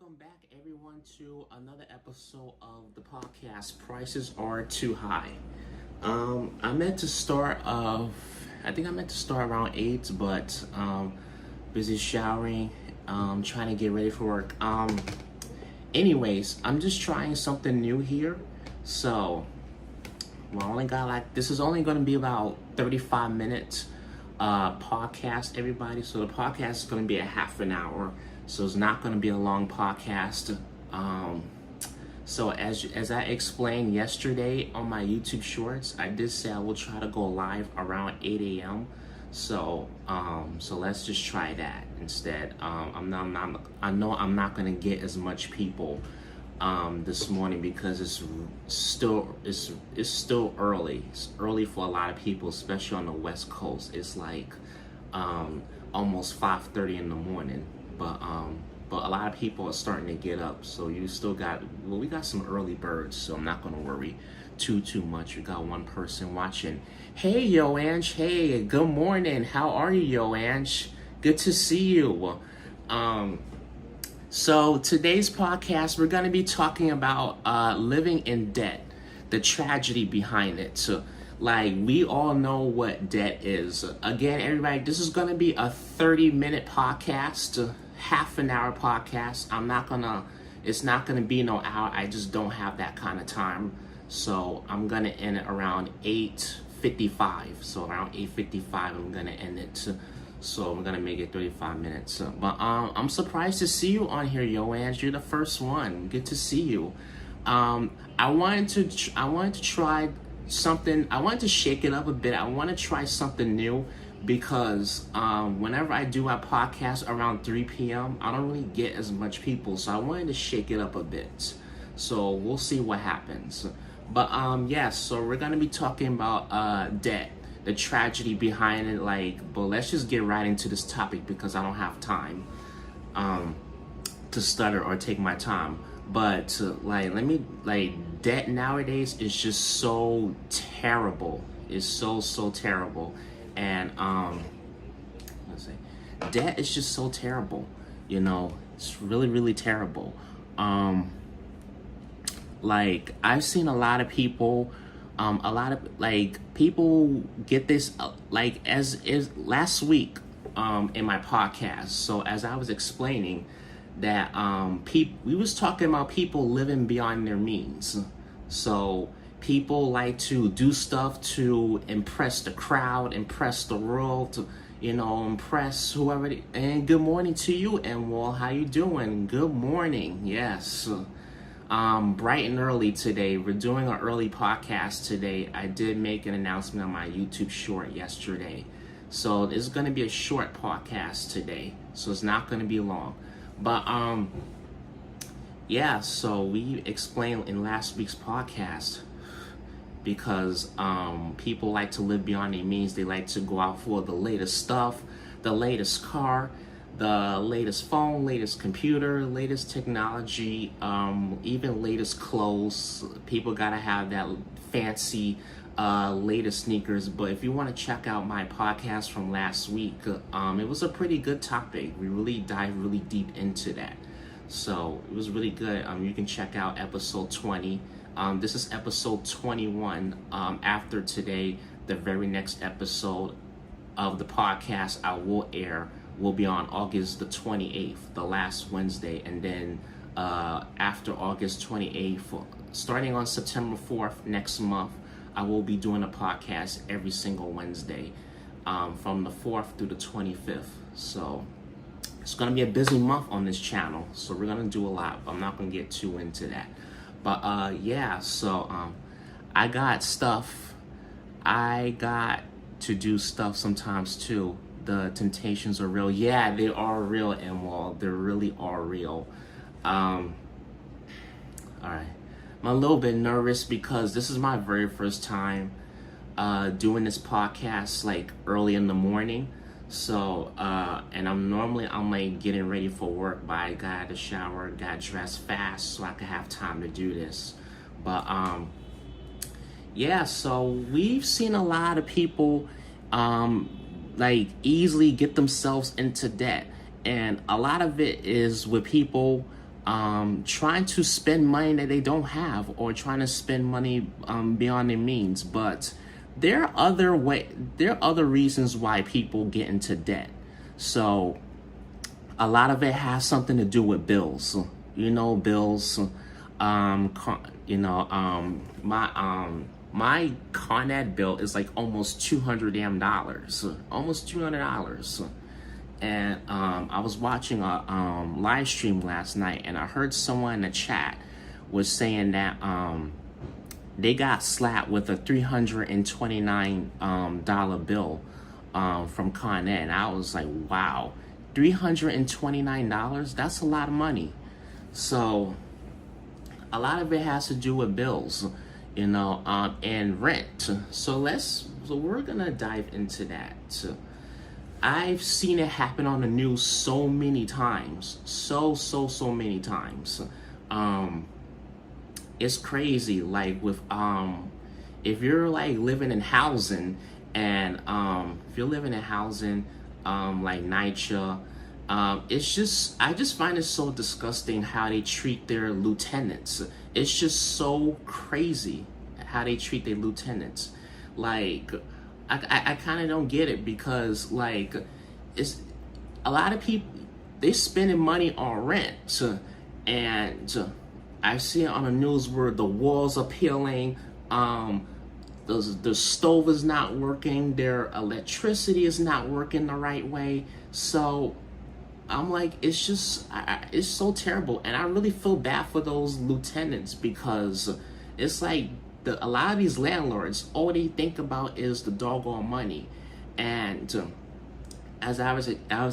Welcome back, everyone, to another episode of the podcast. Prices are too high. I meant to start. I think I meant to start around 8, but busy showering. Trying to get ready for work. Anyways, I'm just trying something new here. So, we only got this is only going to be about 35 minutes podcast, everybody. So the podcast is going to be a half an hour. So it's not going to be a long podcast. So as I explained yesterday on my YouTube shorts, I did say I will try to go live around 8 a.m. So let's just try that instead. I know I'm not going to get as much people this morning because it's still early. It's early for a lot of people, especially on the West Coast. It's like almost 5:30 in the morning. But a lot of people are starting to get up, so you still got, we got some early birds, so I'm not going to worry too much. We got one person watching. Hey, Yo Ange. Hey, good morning. How are you, Yo Ange? Good to see you. So today's podcast, we're going to be talking about living in debt, the tragedy behind it. So, like, we all know what debt is. Again, everybody, this is going to be a 30-minute podcast, half an hour podcast. It's not going to be no hour. I just don't have that kind of time. So I'm going to end it around 8:55. So around 8:55, I'm going to end it. So I'm going to make it 35 minutes. But I'm surprised to see you on here, Yo Ange. You're the first one. Good to see you. I wanted to try something. I wanted to shake it up a bit. I want to try something new because whenever I do my podcast around 3 p.m., I don't really get as much people. So I wanted to shake it up a bit. So we'll see what happens. But yes, so we're going to be talking about debt, the tragedy behind it. But let's just get right into this topic because I don't have time to stutter or take my time. But debt nowadays is just so terrible. It's so terrible. And debt is just so terrible. You know, it's really terrible. I've seen a lot of people, people get this as is last week in my podcast. So as I was explaining that we was talking about people living beyond their means. So people like to do stuff to impress the crowd, impress the world, impress whoever. And good morning to you, and well, how you doing? Good morning. Yes. Bright and early today. We're doing an early podcast today. I did make an announcement on my YouTube short yesterday. So this is going to be a short podcast today. So it's not going to be long. But yeah, so we explained in last week's podcast because people like to live beyond their means. They like to go out for the latest stuff, the latest car, the latest phone, latest computer, latest technology, even latest clothes. People gotta have that fancy latest sneakers. But if you want to check out my podcast from last week, it was a pretty good topic. We really dived really deep into that. So it was really good. You can check out episode 20. This is episode 21. After today, the very next episode of the podcast I will air will be on August the 28th, the last Wednesday. And then after August 28th, starting on September 4th next month, I will be doing a podcast every single Wednesday from the 4th through the 25th. So it's going to be a busy month on this channel. So we're going to do a lot, but I'm not going to get too into that. But yeah, so I got stuff. I got to do stuff sometimes too. The temptations are real. Yeah, they are real, and well, they really are real. All right. I'm a little bit nervous because this is my very first time doing this podcast early in the morning. So and I'm getting ready for work, but I got to shower, got dressed fast so I could have time to do this. But yeah, so we've seen a lot of people easily get themselves into debt, and a lot of it is with people trying to spend money that they don't have, or trying to spend money beyond their means. But there are other reasons why people get into debt. So a lot of it has something to do with bills. Bills. My Con Ed bill is like almost $200, almost $200. And I was watching a live stream last night, and I heard someone in the chat was saying that they got slapped with a $329 bill from Con Ed. And I was like, wow, $329? That's a lot of money. So a lot of it has to do with bills, and rent. So we're gonna dive into that. I've seen it happen on the news so many times, so many times. It's crazy. Like with if you're like living in housing, and if you're living in housing, like NYCHA, I just find it so disgusting how they treat their lieutenants. It's just so crazy how they treat their lieutenants. Like, I kind of don't get it, because like, it's a lot of people, they spending money on rent, and I see it on the news where the walls are peeling, the stove is not working, their electricity is not working the right way. So I'm like, it's just, it's so terrible. And I really feel bad for those lieutenants, because it's like a lot of these landlords, all they think about is the doggone money. And as I was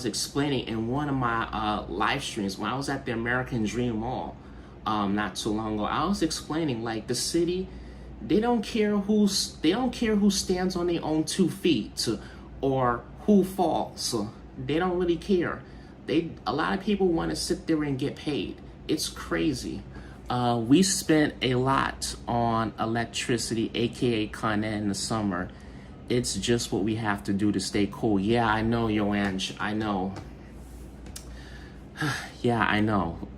explaining in one of my live streams, when I was at the American Dream Mall not too long ago, I was explaining, like, the city, they don't care who stands on their own 2 feet or who falls. They don't really care. A lot of people want to sit there and get paid. It's crazy. We spent a lot on electricity, aka Con Ed, in the summer. It's just what we have to do to stay cool. Yeah, I know, Yoange. I know. Yeah, I know.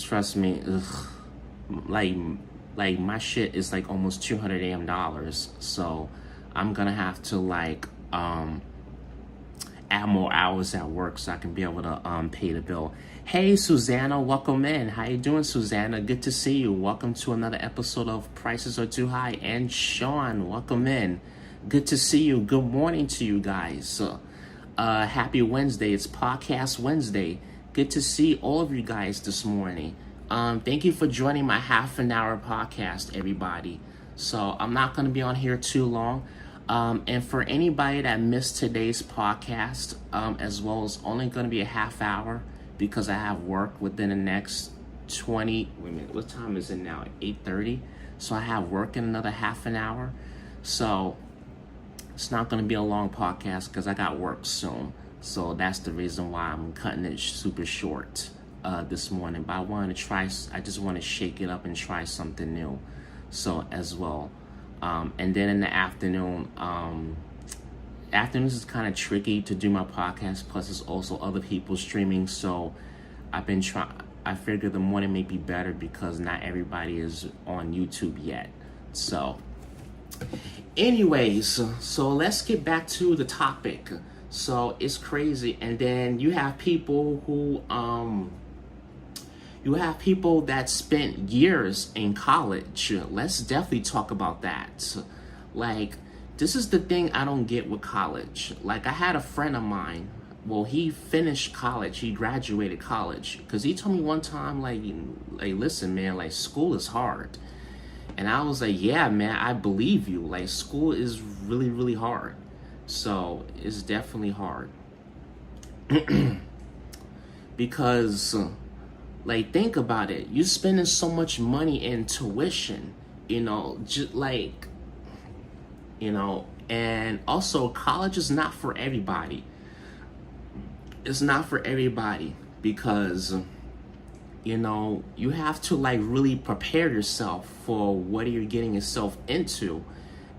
Trust me. Ugh. Like my shit is like almost $200. So I'm gonna have to like add more hours at work so I can be able to pay the bill. Hey, Susanna, welcome in. How you doing, Susanna? Good to see you. Welcome to another episode of Prices Are Too High. And Sean, welcome in. Good to see you. Good morning to you guys. Happy Wednesday. It's Podcast Wednesday. Good to see all of you guys this morning. Thank you for joining my half an hour podcast, everybody. So I'm not going to be on here too long. And for anybody that missed today's podcast, as well, as only going to be a half hour, because I have work within the next 20, wait a minute, what time is it now? 8:30. So I have work in another half an hour. So it's not going to be a long podcast because I got work soon. So that's the reason why I'm cutting it super short this morning. But I just want to shake it up and try something new. So as well. And then in the afternoon, afternoons is kind of tricky to do my podcast. Plus, there's also other people streaming. So I figured the morning may be better because not everybody is on YouTube yet. So anyways, so let's get back to the topic. So it's crazy. And then you have people who, that spent years in college. Let's definitely talk about that. Like, this is the thing I don't get with college. Like, I had a friend of mine. Well, he finished college. He graduated college. Because he told me one time, like, listen, man, like, school is hard. And I was like, yeah, man, I believe you. Like, school is really, really hard. So, it's definitely hard. Because, like, think about it. You're spending so much money in tuition, and also college is not for everybody. It's not for everybody because, you have to like really prepare yourself for what you're getting yourself into.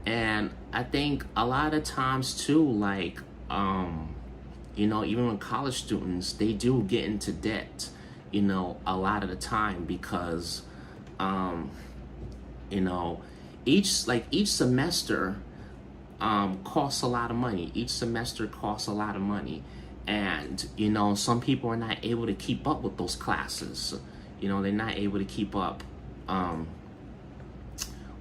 And I think a lot of times too, like, even with college students, they do get into debt. a lot of the time, because you know, each semester costs a lot of money. Each semester costs a lot of money. And, some people are not able to keep up with those classes. They're not able to keep up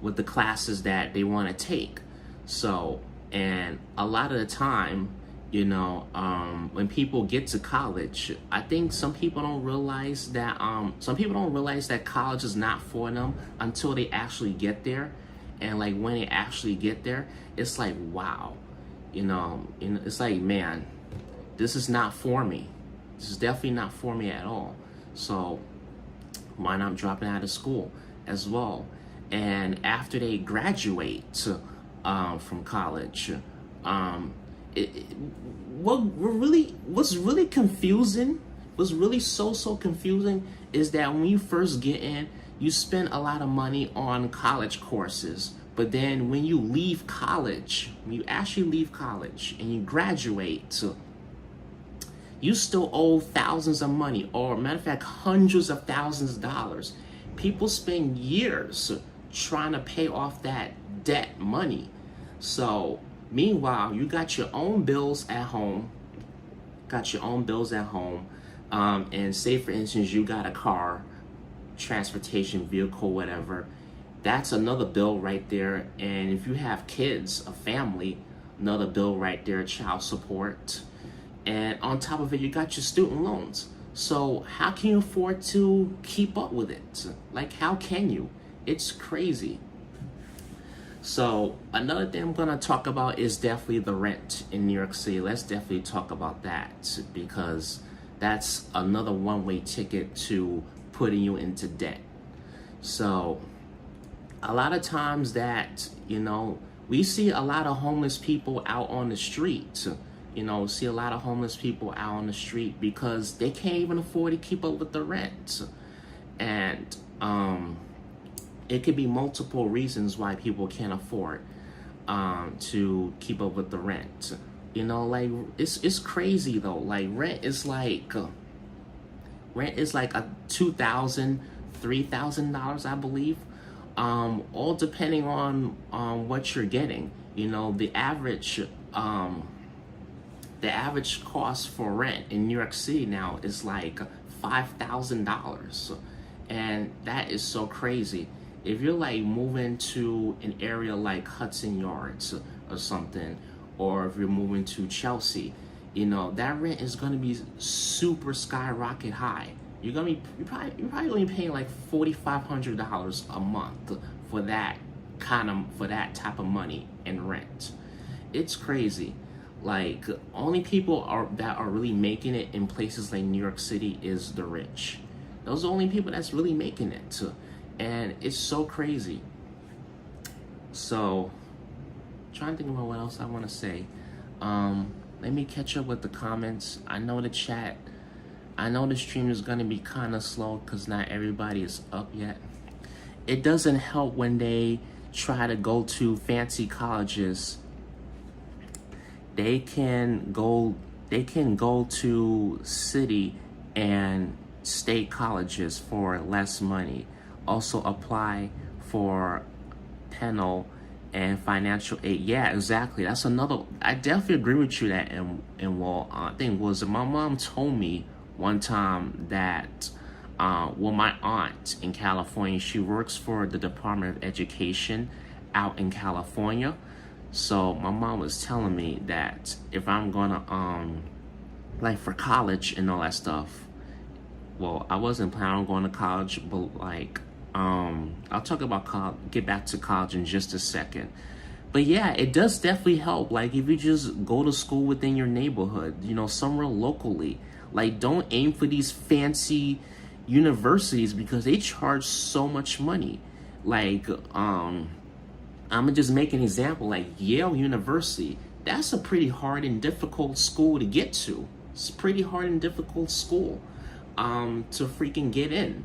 with the classes that they want to take. So, and a lot of the time, when people get to college, I think some people don't realize that college is not for them until they actually get there. And like when they actually get there, it's like, wow, it's like, man, this is not for me. This is definitely not for me at all. So why not dropping out of school as well? And after they graduate from college, what's really confusing, what's really so confusing is that when you first get in, you spend a lot of money on college courses, but then when you leave college, when you actually leave college and you graduate, you still owe thousands of money, or matter of fact, hundreds of thousands of dollars. People spend years trying to pay off that debt money. So meanwhile, you got your own bills at home, and say for instance, you got a car, transportation vehicle, whatever, that's another bill right there. And if you have kids, a family, another bill right there, child support. And on top of it, you got your student loans. So how can you afford to keep up with it? Like, how can you? It's crazy. So another thing I'm gonna talk about is definitely the rent in New York City. Let's definitely talk about that, because that's another one-way ticket to putting you into debt. So a lot of times that, we see a lot of homeless people out on the street. See a lot of homeless people out on the street because they can't even afford to keep up with the rent. And it could be multiple reasons why people can't afford to keep up with the rent. Like it's crazy though. Like rent is like a $2,000, $3,000, I believe. All depending on what you're getting. The average cost for rent in New York City now is like $5,000, and that is so crazy. If you're like moving to an area like Hudson Yards or something, or if you're moving to Chelsea, that rent is going to be super skyrocket high. You're probably going to be paying like $4,500 a month for that type of money in rent. It's crazy. Like, only people that are really making it in places like New York City is the rich. Those are the only people that's really making it. And it's so crazy. So, trying to think about what else I want to say. Let me catch up with the comments. I know the stream is going to be kind of slow because not everybody is up yet. It doesn't help when they try to go to fancy colleges. They can go to city and state colleges for less money. Also apply for penal and financial aid. Yeah, exactly. That's another. I definitely agree with you that. And well, I think was my mom told me one time that my aunt in California, she works for the Department of Education out in California. So my mom was telling me that if I'm gonna like for college and all that stuff, well, I wasn't planning on going to college, but like I'll talk about get back to college in just a second. But yeah, it does definitely help. Like if you just go to school within your neighborhood, somewhere locally. Like don't aim for these fancy universities because they charge so much money. Like I'm gonna just make an example, like Yale University. That's a pretty hard and difficult school to get to. It's a pretty hard and difficult school to freaking get in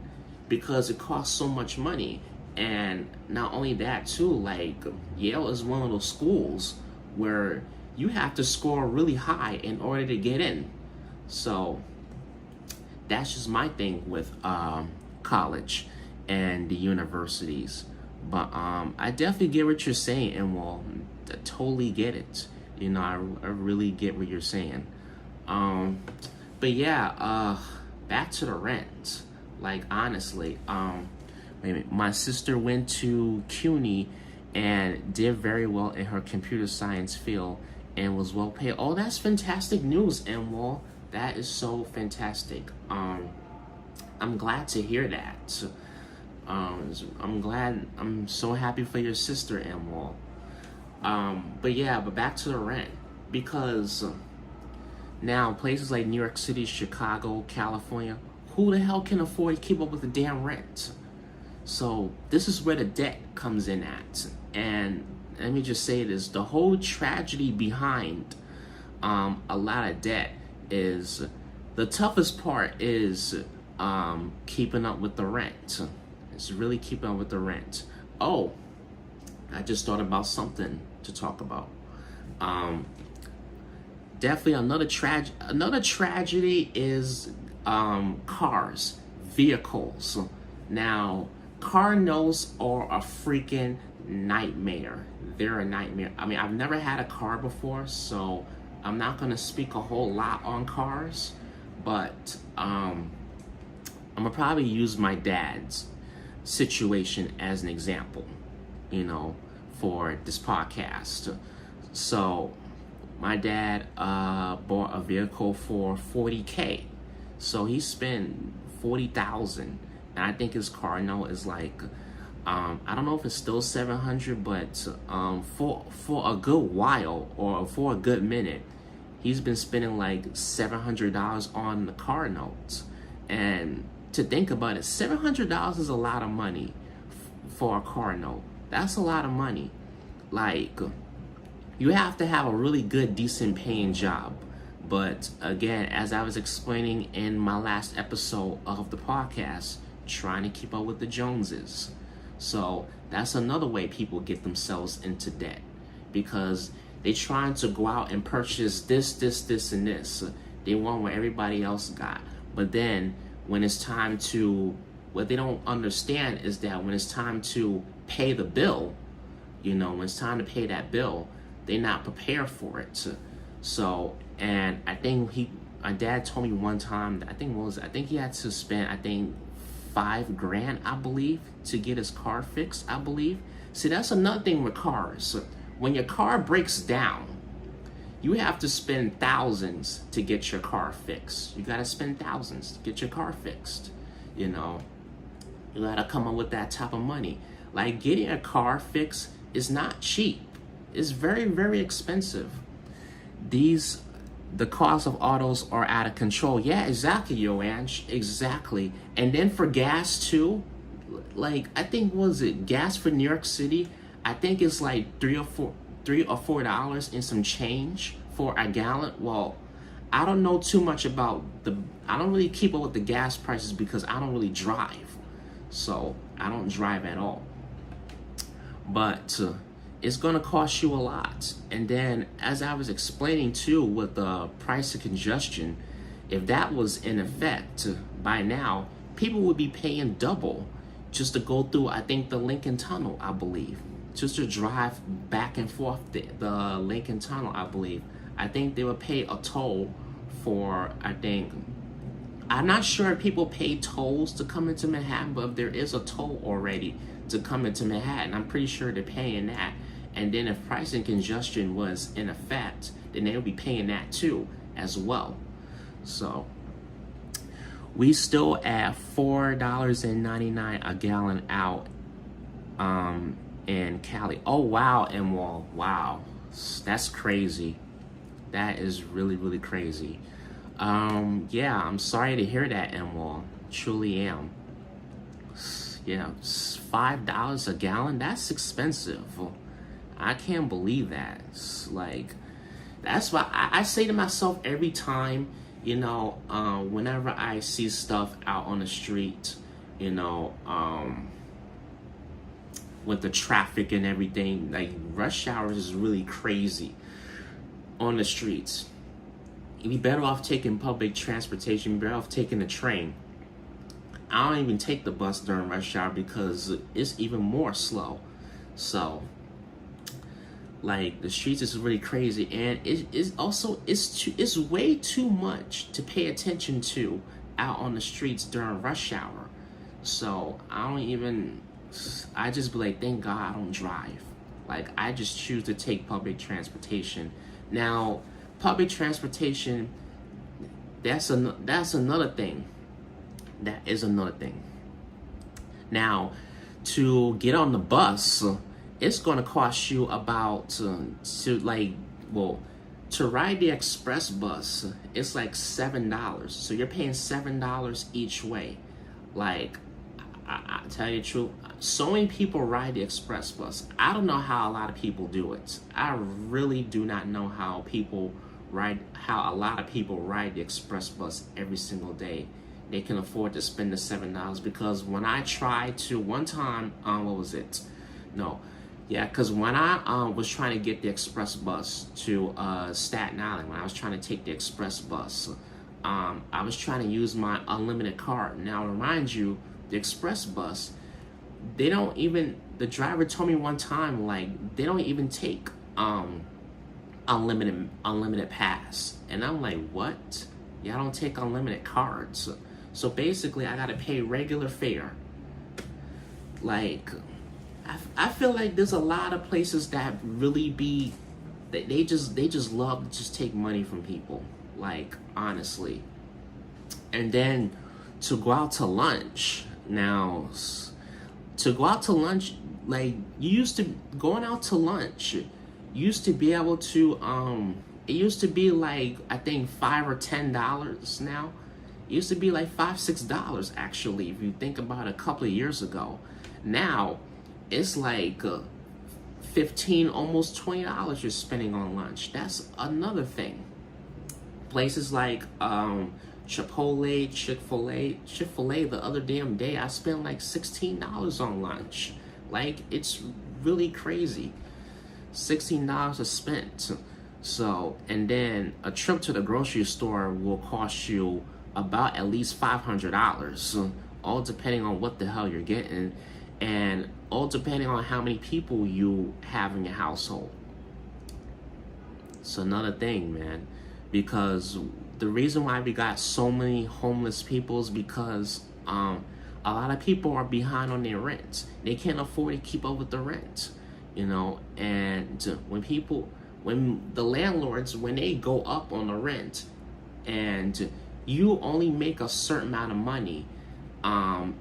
because it costs so much money. And not only that too, like Yale is one of those schools where you have to score really high in order to get in. So that's just my thing with college and the universities. But I definitely get what you're saying, and well, I totally get it. You know, I really get what you're saying. But yeah, back to the rent. Like honestly, my sister went to CUNY and did very well in her computer science field and was well paid. Oh, that's fantastic news, and well, that is so fantastic. I'm glad to hear that. I'm so happy for your sister, Amwal. But back to the rent. Because now places like New York City, Chicago, California, who the hell can afford to keep up with the damn rent? So this is where the debt comes in at. And let me just say this, the whole tragedy behind a lot of debt is, the toughest part is keeping up with the rent. It's really keeping up with the rent. Oh, I just thought about something to talk about. Definitely another tragedy is cars, vehicles. Now, car notes are a freaking nightmare. They're a nightmare. I mean, I've never had a car before, so I'm not gonna speak a whole lot on cars, but I'm gonna probably use my dad's situation as an example, you know, for this podcast. So my dad bought a vehicle for $40K. So he spent $40,000, and I think his car note is like I don't know if it's still $700, but for a good while, or for a good minute, he's been spending like $700 on the car notes. And to think about it, $700 is a lot of money for a car note. That's a lot of money. Like, you have to have a really good, decent paying job. But again, as I was explaining in my last episode of the podcast, trying to keep up with the Joneses. So that's another way people get themselves into debt, because they trying to go out and purchase this, and this. They want what everybody else got. But then when it's time to, what they don't understand is that when it's time to pay the bill, you know, when it's time to pay that bill, they're not prepared for it. So, and I think my dad told me one time that I think he had to spend, $5,000, I believe, to get his car fixed, I believe. See, that's another thing with cars. When your car breaks down, you have to spend thousands to get your car fixed. You gotta spend thousands to get your car fixed. You know, you gotta come up with that type of money. Like, getting a car fixed is not cheap. It's very, very expensive. The cost of autos are out of control. Yeah, exactly, Yoange, exactly. And then for gas too, like, I think, was it gas for New York City? I think it's like $3 or $4 and some change for a gallon. Well, I don't know too much about I don't really keep up with the gas prices because I don't really drive. So I don't drive at all. But it's gonna cost you a lot. And then, as I was explaining too, with the price of congestion, if that was in effect by now, people would be paying double just to go through, I think, the Lincoln Tunnel, I believe. Just to drive back and forth the Lincoln Tunnel, I believe. I think they would pay a toll for, I'm not sure if people pay tolls to come into Manhattan, but if there is a toll already to come into Manhattan, I'm pretty sure they're paying that. And then if price and congestion was in effect, then they would be paying that too, as well. So we still at $4.99 a gallon out in Cali. Oh wow, Emwal, wow, that's crazy. That is really, really crazy. Yeah, I'm sorry to hear that, Emwal. Truly am. Yeah, $5 a gallon. That's expensive. I can't believe that. It's like, that's why I say to myself every time, you know, whenever I see stuff out on the street, you know, with the traffic and everything, like rush hours is really crazy on the streets. be better off taking public transportation. You'd be better off taking the train. I don't even take the bus during rush hour because it's even more slow. So, like, the streets is really crazy, and it's way too much to pay attention to out on the streets during rush hour. So I just be like, thank God I don't drive. Like, I just choose to take public transportation. Now, public transportation, that's another thing. That is another thing. Now, to get on the bus, it's going to cost you about to ride the express bus. It's like $7. So you're paying $7 each way. Like, I tell you the truth, so many people ride the express bus. I don't know how a lot of people do it. I really do not know how a lot of people ride the express bus every single day. They can afford to spend the $7 because when I tried to one time, because when I was trying to get the express bus to Staten Island, when I was trying to take the express bus, I was trying to use my unlimited card. Now, to remind you, the express bus, the driver told me one time, like, they don't even take unlimited pass. And I'm like, what? Yeah, I don't take unlimited cards. So basically, I gotta pay regular fare. Like, I feel like there's a lot of places that really they just love to just take money from people. Like, honestly. And then to go out to lunch. Now, to go out to lunch, like, going out to lunch used to be able to, it used to be like, I think $5 or $10 now. It used to be like $5, $6 actually, if you think about it, a couple of years ago. Now, it's like $15, almost $20 you're spending on lunch. That's another thing. Places like Chipotle, Chick-fil-A, the other damn day, I spent like $16 on lunch. Like, it's really crazy. $16 is spent. So, and then a trip to the grocery store will cost you about at least $500, all depending on what the hell you're getting, and all depending on how many people you have in your household. It's another thing, man, because the reason why we got so many homeless people is because a lot of people are behind on their rent. They can't afford to keep up with the rent, and when the landlords, when they go up on the rent and you only make a certain amount of money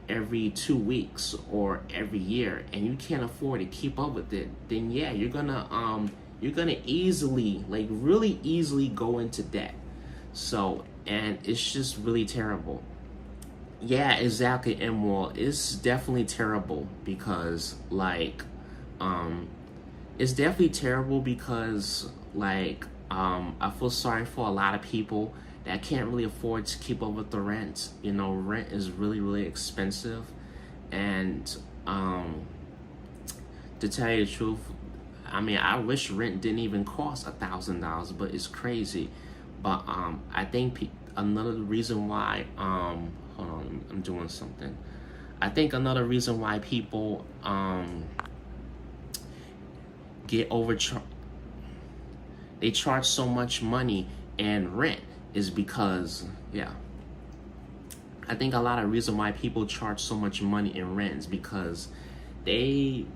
every 2 weeks or every year, and you can't afford to keep up with it, then yeah, you're gonna easily, like, really easily go into debt. So, and it's just really terrible. Yeah, exactly. And well, it's definitely terrible because, like, it's definitely terrible because, like, I feel sorry for a lot of people that can't really afford to keep up with the rent. Rent is really, really expensive. And to tell you the truth, I mean, I wish rent didn't even cost $1,000, but it's crazy. But I think another reason why, hold on, I'm doing something. I think another reason why people get overcharged, they charge so much money in rent, is because, I think a lot of reason why people charge so much money in rent is because the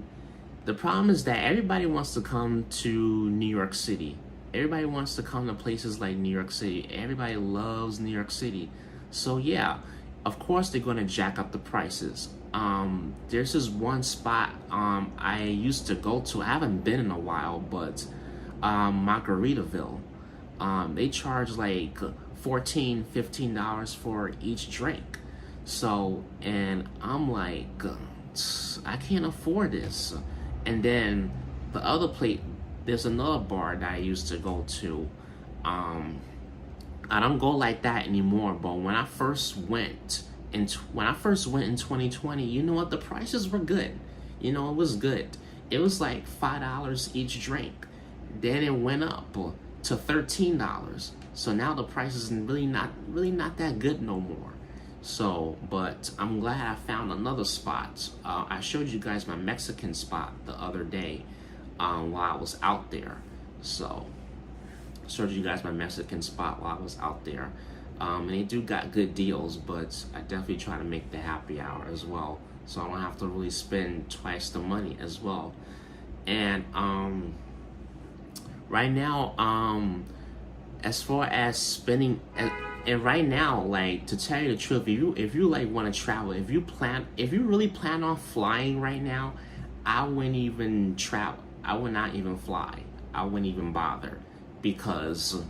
problem is that everybody wants to come to New York City. Everybody wants to come to places like New York City. Everybody loves New York City. So yeah, of course they're gonna jack up the prices. There's this one spot I used to go to. I haven't been in a while, but Margaritaville. They charge like $14, $15 for each drink. So, and I'm like, I can't afford this. And then the other place, there's another bar that I used to go to. I don't go like that anymore, but when I first went in 2020, you know what, the prices were good. It was good. It was like $5 each drink. Then it went up. to $13. So now the price is really not that good no more. So, but I'm glad I found another spot. I showed you guys my Mexican spot the other day while I was out there. So, showed you guys my Mexican spot while I was out there. And they do got good deals, but I definitely try to make the happy hour as well, so I don't have to really spend twice the money as well. And right now, as far as spending, and right now, like, to tell you the truth, if you like want to travel, if you really plan on flying right now, I wouldn't even travel. I would not even fly. I wouldn't even bother, because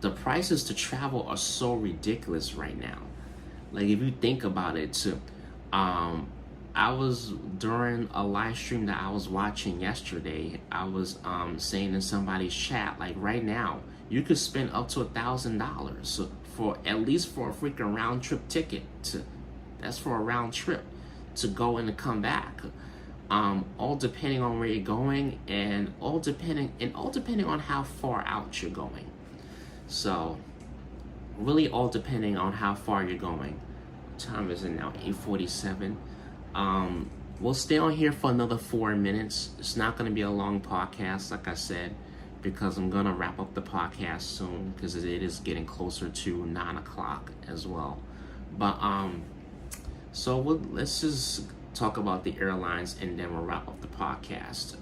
the prices to travel are so ridiculous right now. Like, if you think about it, I was, during a live stream that I was watching yesterday, I was saying in somebody's chat, like, right now you could spend up to $1,000 for, at least for a freaking round trip ticket. That's for a round trip to go and to come back. All depending on where you're going, and all depending on how far out you're going. So, really all depending on how far you're going. What time is it now? 8:47. We'll stay on here for another 4 minutes. It's not going to be a long podcast, like I said, because I'm going to wrap up the podcast soon, because it is getting closer to 9 o'clock as well. But, so let's just talk about the airlines, and then we'll wrap up the podcast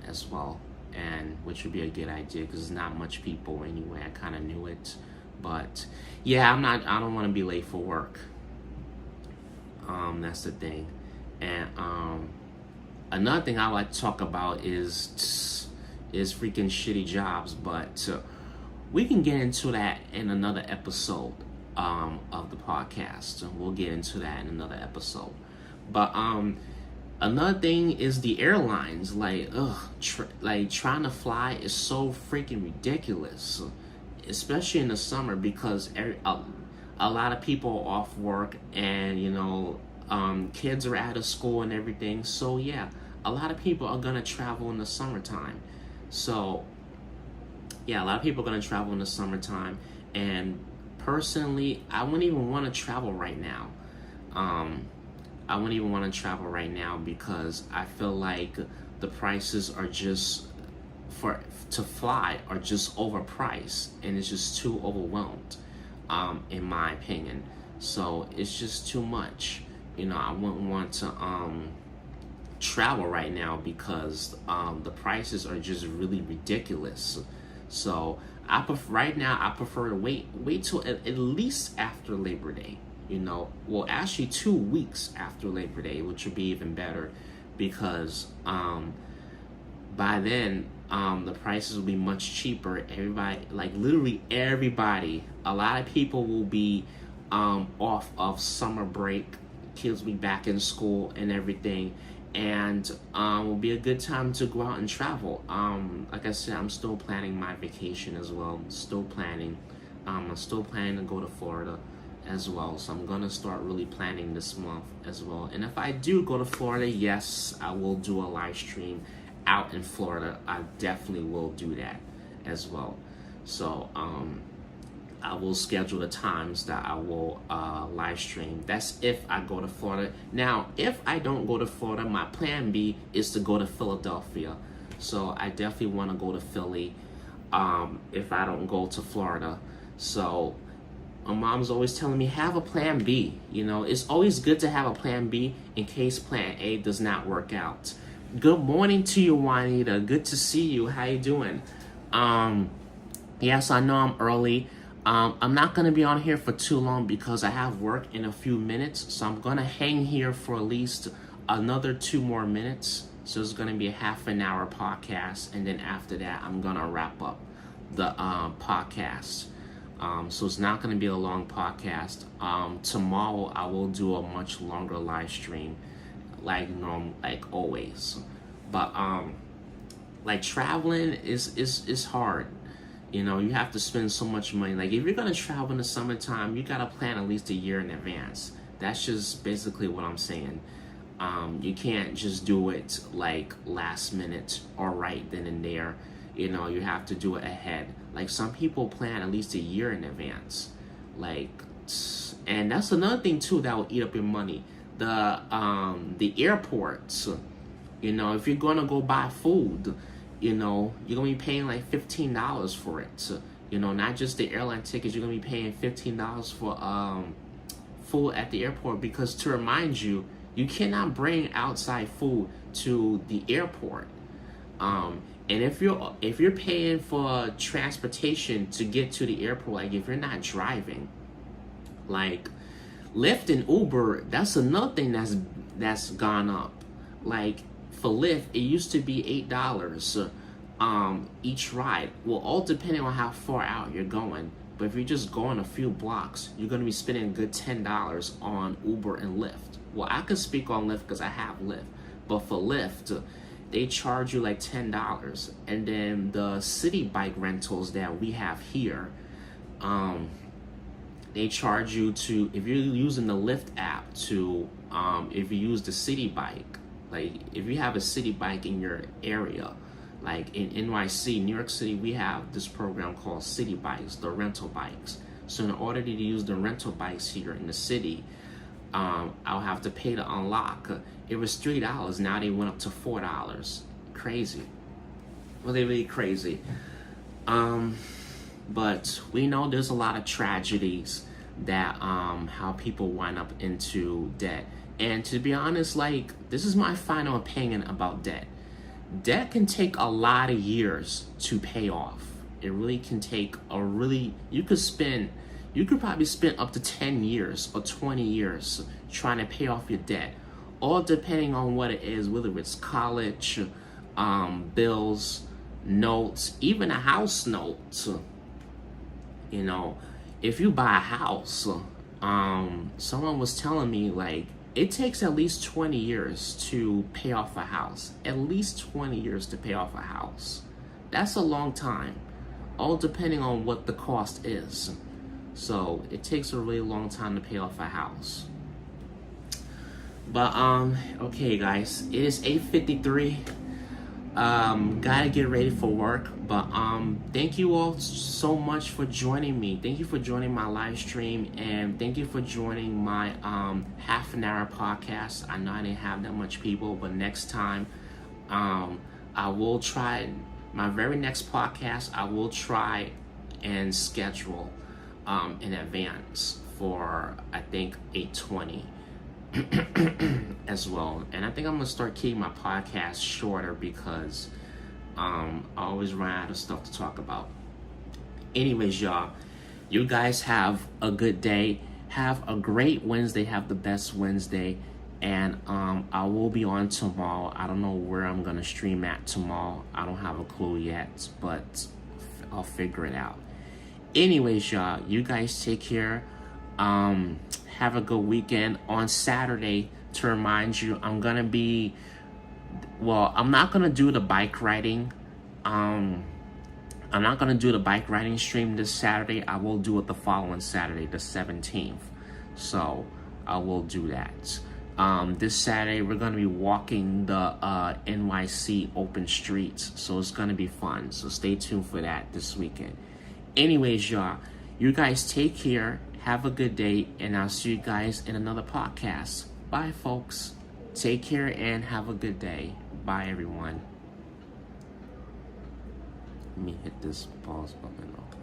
as well. And which would be a good idea, because there's not much people anyway. I kind of knew it, but yeah, I don't want to be late for work. That's the thing. And another thing I like to talk about is freaking shitty jobs, but we can get into that in another episode of the podcast. We'll get into that in another episode. But another thing is the airlines. Like, like trying to fly is so freaking ridiculous, especially in the summer, because a lot of people are off work, and kids are out of school and everything. So yeah, a lot of people are gonna travel in the summertime. So yeah, a lot of people are gonna travel in the summertime. And personally, I wouldn't even want to travel right now. I wouldn't even want to travel right now, because I feel like the prices are just to fly are just overpriced, and it's just too overwhelmed, in my opinion. So it's just too much. I wouldn't want to travel right now, because the prices are just really ridiculous. So right now I prefer to wait till at least after Labor Day. Well, actually 2 weeks after Labor Day, which would be even better, because by then the prices will be much cheaper. Everybody, like literally everybody, a lot of people will be off of summer break. Kids will be back in school and everything, and will be a good time to go out and travel. Like I said, I'm still planning my vacation as well. I'm still planning to go to Florida as well. So I'm gonna start really planning this month as well. And if I do go to Florida, yes, I will do a live stream out in Florida. I definitely will do that as well. So I will schedule the times that I will live stream. That's if I go to Florida. Now, if I don't go to Florida, my plan B is to go to Philadelphia. So I definitely want to go to Philly if I don't go to Florida. So my mom's always telling me, have a plan B. It's always good to have a plan B in case plan A does not work out. Good morning to you, Juanita. Good to see you. How you doing? Yes, I know I'm early. I'm not going to be on here for too long, because I have work in a few minutes. So I'm going to hang here for at least another 2 more minutes. So it's going to be a half an hour podcast. And then after that, I'm going to wrap up the podcast. So it's not going to be a long podcast. Tomorrow I will do a much longer live stream, like always. But like traveling is hard. You have to spend so much money. Like, if you're gonna travel in the summertime, you gotta plan at least a year in advance. That's just basically what I'm saying. You can't just do it like last minute or right then and there. You have to do it ahead. Like some people plan at least a year in advance. Like, and that's another thing too that will eat up your money. The airports. If you're gonna go buy food, you're gonna be paying like $15 for it. Not just the airline tickets. You're gonna be paying $15 for food at the airport, because to remind you, you cannot bring outside food to the airport. And if you're paying for transportation to get to the airport, like if you're not driving, like Lyft and Uber, that's another thing that's gone up. Like for Lyft, it used to be $8 each ride. Well, all depending on how far out you're going. But if you're just going a few blocks, you're going to be spending a good $10 on Uber and Lyft. Well, I can speak on Lyft because I have Lyft. But for Lyft, they charge you like $10. And then the city bike rentals that we have here, they charge you to, if you're using the Lyft app to, if you use the city bike, like if you have a city bike in your area, like in NYC, New York City, we have this program called City Bikes, the rental bikes. So in order to use the rental bikes here in the city, I'll have to pay to unlock. It was $3. Now they went up to $4. Crazy. Well, they're really crazy. But we know there's a lot of tragedies that how people wind up into debt. And to be honest, like, this is my final opinion about debt. Debt can take a lot of years to pay off. It really can take you could probably spend up to 10 years or 20 years trying to pay off your debt. All depending on what it is, whether it's college, bills, notes, even a house note. If you buy a house, someone was telling me, like, it takes at least 20 years to pay off a house. At least 20 years to pay off a house. That's a long time. All depending on what the cost is. So it takes a really long time to pay off a house. But okay guys, it is 8:53. Gotta get ready for work. But thank you all so much for joining me. Thank you for joining my live stream, and thank you for joining my half an hour podcast. I know I didn't have that much people, but next time I will try my very next podcast. I will try and schedule in advance for, I think, 8:20 as well. And I think I'm gonna start keeping my podcast shorter because I always run out of stuff to talk about. Anyways, y'all, you guys have a good day. Have a great Wednesday. Have the best Wednesday. And I will be on tomorrow. I don't know where I'm gonna stream at tomorrow. I don't have a clue yet, but I'll figure it out. Anyways, y'all, you guys take care. Have a good weekend. On Saturday, to remind you, I'm not gonna do the bike riding. I'm not gonna do the bike riding stream this Saturday. I will do it the following Saturday, the 17th. So I will do that. This Saturday we're gonna be walking the NYC open streets, so it's gonna be fun. So stay tuned for that this weekend. Anyways, y'all, you guys take care. Have a good day, and I'll see you guys in another podcast. Bye, folks. Take care and have a good day. Bye, everyone. Let me hit this pause button. Okay.